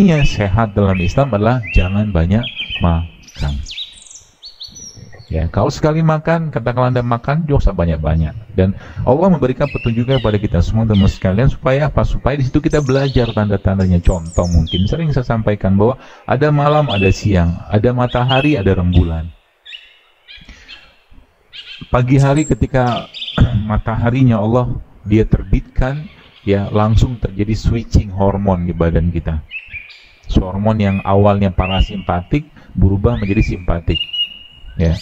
Intinya sehat dalam Islam adalah jangan banyak makan. Ya, kalau sekali makan, katakanlah Anda makan, jangan usah banyak-banyak. Dan Allah memberikan petunjuknya kepada kita semua teman sekalian supaya apa? Supaya di situ kita belajar tanda-tandanya. Contoh mungkin sering saya sampaikan bahwa ada malam, ada siang, ada matahari, ada rembulan. Pagi hari ketika mataharinya Allah dia terbitkan, ya langsung terjadi switching hormon di badan kita. Hormon yang awalnya parasimpatik berubah menjadi simpatik. Ya.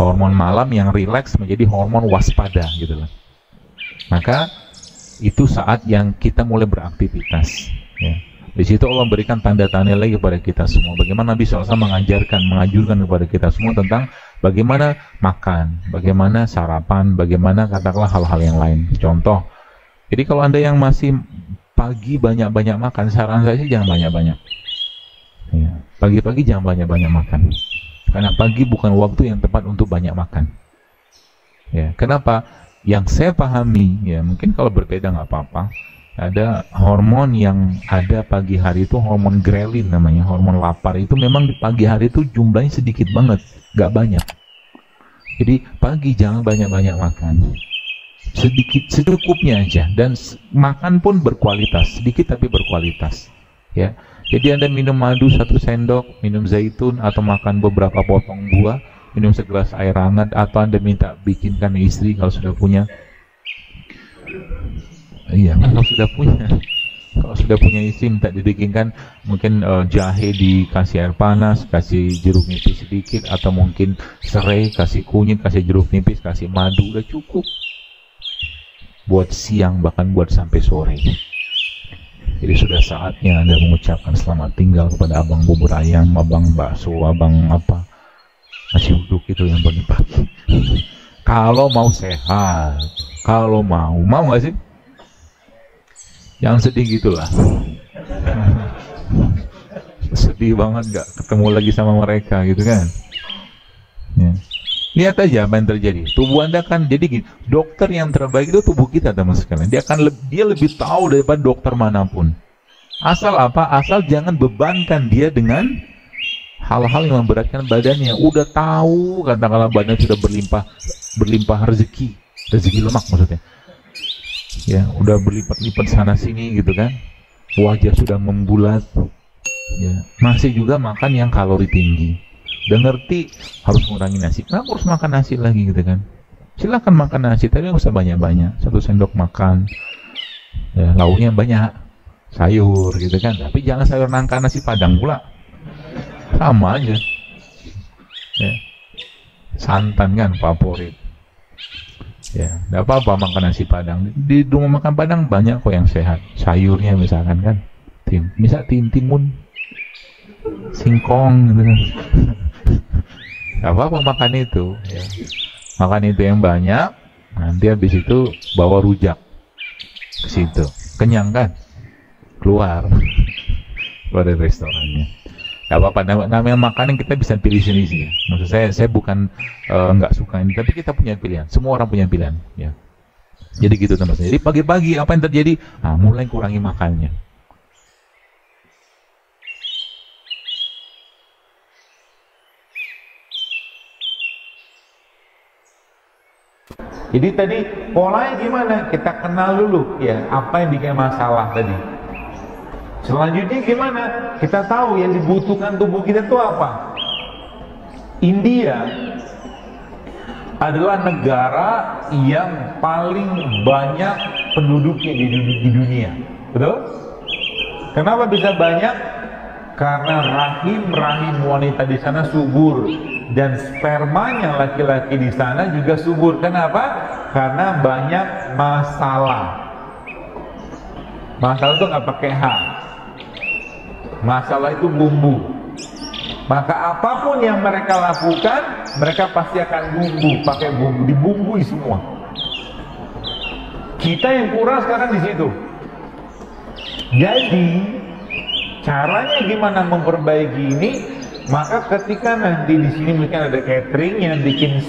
Hormon malam yang rileks menjadi hormon waspada gitu loh. Maka itu saat yang kita mulai beraktivitas. Ya. Di situ Allah memberikan tanda-tanda lagi kepada kita semua. Bagaimana Nabi SAW mengajurkan kepada kita semua tentang bagaimana makan, bagaimana sarapan, bagaimana katakanlah hal-hal yang lain. Contoh, jadi kalau Anda yang masih pagi banyak-banyak makan, saran saya sih jangan banyak-banyak. Ya. Pagi-pagi jangan banyak-banyak makan. Karena pagi bukan waktu yang tepat untuk banyak makan. Ya, kenapa? Yang saya pahami, ya mungkin kalau berbeda nggak apa-apa. Ada hormon yang ada pagi hari itu hormon grelin namanya, hormon lapar itu memang di pagi hari itu jumlahnya sedikit banget, nggak banyak. Jadi pagi jangan banyak-banyak makan, sedikit secukupnya aja, dan makan pun berkualitas, sedikit tapi berkualitas. Ya. Jadi Anda minum madu 1 sendok, minum zaitun, atau makan beberapa potong buah, minum segelas air hangat, atau Anda minta bikinkan istri kalau sudah punya. Iya, kalau sudah punya istri minta dibikinkan mungkin jahe dikasih air panas, kasih jeruk nipis sedikit, atau mungkin serai, kasih kunyit, kasih jeruk nipis, kasih madu, udah cukup. Buat siang, bahkan buat sampai sore. Jadi sudah saatnya Anda mengucapkan selamat tinggal kepada abang bubur ayam, abang bakso, abang apa, nasi uduk itu yang pagi-pagi. Kalau mau sehat, kalau mau nggak sih? Jangan sedih gitulah. Sedih banget nggak ketemu lagi sama mereka gitu kan? Ya. Lihat aja apa yang terjadi. Tubuh Anda kan jadi gini, dokter yang terbaik itu tubuh kita teman sekalian. Dia lebih tahu daripada dokter manapun. Asal apa? Asal jangan bebankan dia dengan hal-hal yang memberatkan badannya. Udah tahu katakanlah badan sudah berlimpah rezeki lemak maksudnya. Ya, udah berlipat-lipat sana sini gitu kan. Wajah sudah membulat. Ya, masih juga makan yang kalori tinggi. Udah ngerti harus mengurangi nasi, kenapa harus makan nasi lagi gitu kan? Silahkan makan nasi, tapi nggak usah banyak-banyak. 1 sendok makan, ya, lauknya banyak, sayur gitu kan. Tapi jangan sayur nangka nasi padang pula, sama aja. Ya. Santan kan favorit. Ya, nggak apa-apa makan nasi padang. Di rumah makan padang banyak kok yang sehat. Sayurnya misalkan kan, misal timun, singkong gitu kan. Gak apa-apa makan itu ya. Makan itu yang banyak, nanti habis itu bawa rujak ke situ, kenyang kan, keluar dari restorannya. Gak apa-apa, namanya makanan kita bisa pilih sendiri ya. Maksud saya bukan nggak suka ini, tapi kita punya pilihan, semua orang punya pilihan ya. Jadi gitu teman-teman. Jadi pagi-pagi apa yang terjadi? Mulai kurangi makannya. Jadi tadi polanya gimana? Kita kenal dulu ya apa yang bikin masalah tadi. Selanjutnya gimana? Kita tahu yang dibutuhkan tubuh kita itu apa. India adalah negara yang paling banyak penduduknya di dunia. Betul? Kenapa bisa banyak? Karena rahim wanita di sana subur dan spermanya laki-laki di sana juga subur. Kenapa? Karena banyak masalah. Masalah itu nggak pakai H. Masalah itu bumbu. Maka apapun yang mereka lakukan, mereka pasti akan pakai bumbu, dibumbui semua. Kita yang kurang sekarang di situ. Jadi caranya gimana memperbaiki ini? Maka ketika nanti di sini mungkin ada catering yang bikin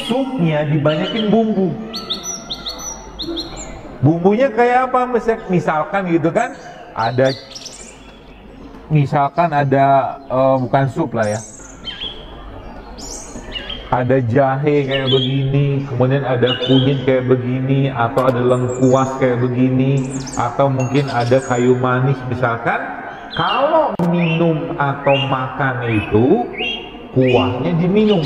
supnya dibanyakin bumbu. Bumbunya kayak apa? Misalkan gitu kan, ada misalkan ada bukan sup lah ya, ada jahe kayak begini, kemudian ada kunyit kayak begini, atau ada lengkuas kayak begini, atau mungkin ada kayu manis misalkan. Kalau minum atau makan itu kuahnya diminum,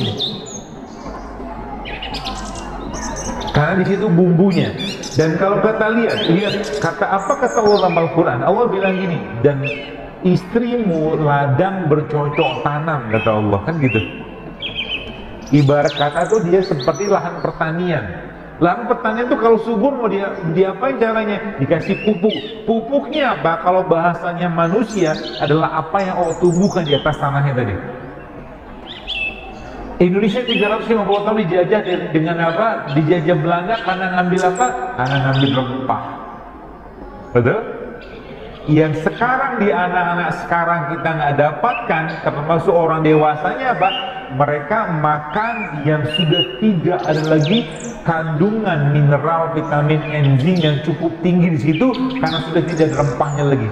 karena di situ bumbunya. Dan kalau kita lihat kata apa kata Allah dalam Al-Quran, Allah bilang gini, dan istrimu ladang bercocok tanam, kata Allah, kan gitu. Ibarat kata tuh dia seperti lahan pertanian. Lahan pertanian tuh kalau subur mau diapain caranya? Dikasih pupuk. Pupuknya apa? Kalau bahasanya manusia adalah apa yang Allah tumbuhkan di atas tanahnya tadi. Indonesia 350 tahun dijajah dengan apa? Dijajah Belanda karena ngambil apa? Karena ngambil rempah. Betul? Yang sekarang di anak-anak sekarang kita nggak dapatkan, termasuk orang dewasanya apa? Mereka makan yang sudah tidak ada lagi kandungan mineral, vitamin, enzim yang cukup tinggi di situ karena sudah tidak ada rempahnya lagi.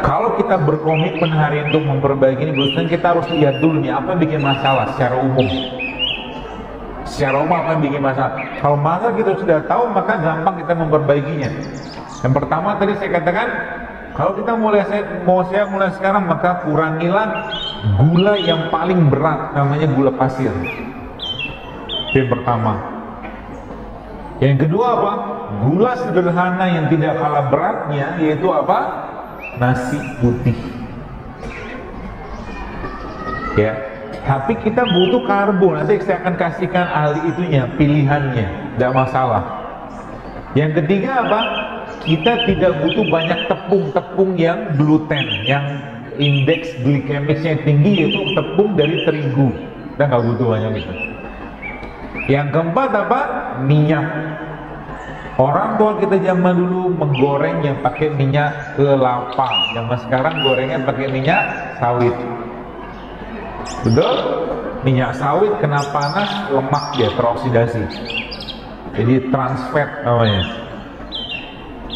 Kalau kita berkomitmen hari untuk memperbaiki ini, Gus, kita harus lihat dulu nih apa yang bikin masalah secara umum. Secara umum apa yang bikin masalah? Kalau masalah kita sudah tahu, maka gampang kita memperbaikinya. Yang pertama tadi saya katakan, kalau kita saya mulai sekarang, maka kurangilah gula yang paling berat, namanya gula pasir. Itu yang pertama. Yang kedua apa? Gula sederhana yang tidak kalah beratnya, yaitu apa? Nasi putih. Ya, tapi kita butuh karbo. Nanti saya akan kasihkan ahli itunya, pilihannya, tidak masalah. Yang ketiga apa? Kita tidak butuh banyak tepung-tepung yang gluten, yang indeks glikemiknya tinggi, yaitu tepung dari terigu. Kita nggak butuh banyak itu. Yang keempat apa? Minyak. Orang tua kita zaman dulu menggoreng yang pakai minyak kelapa, zaman sekarang gorengnya pakai minyak sawit. Betul? Minyak sawit kena panas, lemak dia teroksidasi. Jadi trans fat namanya.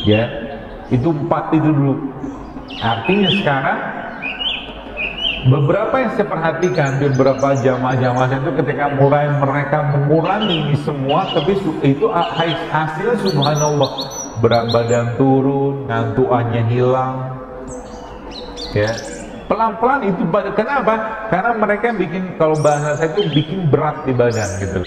Ya, itu 4 itu dulu. Artinya sekarang beberapa yang saya perhatikan, beberapa jamaah-jamaah itu ketika mulai mereka mengurangi ini semua, tapi itu hasil subhanallah, berat badan turun, ngantuannya hilang. Ya, pelan-pelan itu. Kenapa? Karena mereka bikin, kalau bahasa saya itu bikin berat di badan gitu.